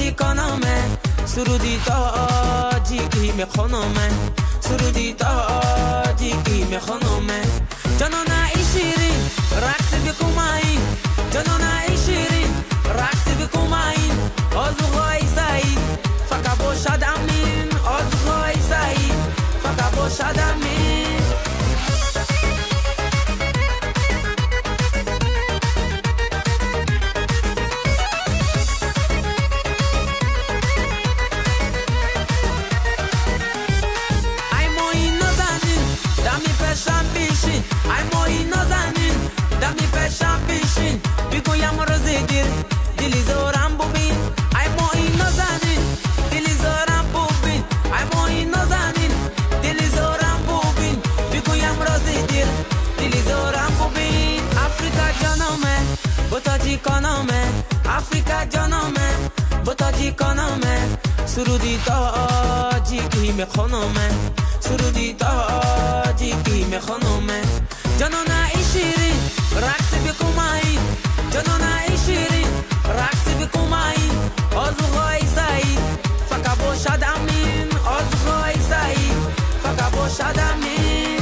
تاجی کنامه سرودی تاجیکی میخونمه سرودی تاجیکی میخونمه جانان ای شیرین رقص بکومایی جانان ای شیرین رقص بکومایی آزوغای سعید فقط باشد امین آزوغای سعید فقط باشد امین ای مایی نازنین دمی پشم پیشین بگویم روزی گیر دلی زورم ببین ای مایی نازنین دلی زورم ببین ای مایی نازنین دلی زورم ببین بگویم روزی گیر دلی زورم ببین افریقا جانمه با تاجی کنامه افریقا جانمه با تاجی کنامه سرودی تاجیکی میخونمه سرودی تاجیکی میخونمه جانان ای شیرین رقص بکومایی جانان ای شیرین رقص بکومایی آزوغای سعید فقط باشد امین آزوغای سعید فقط باشد امین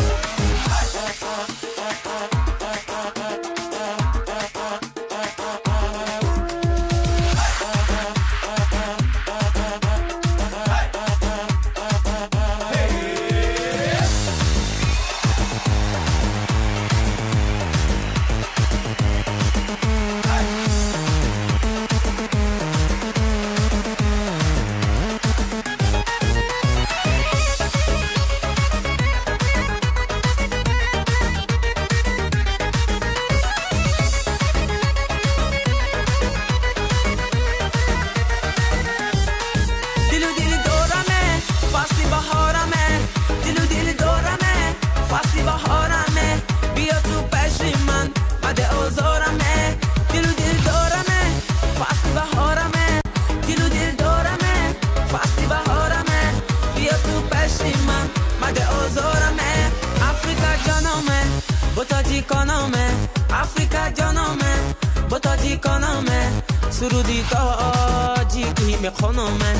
افریقا جانمه با تاجی کنامه سرودی تاجیکی میخونمه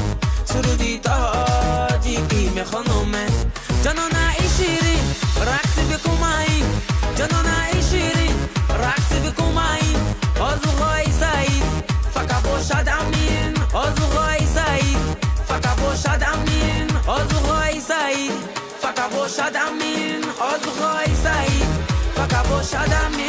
سرودی تاجیکی میخونمه جانان ای شیرین رقص بکومایی جانان ای شیرین رقص بکومایی آزوغای سعید فقط باشد امین آزوغای سعید فقط باشد امین آزوغای سعید فقط باشد امین آزوغای سعید فقط باشد امین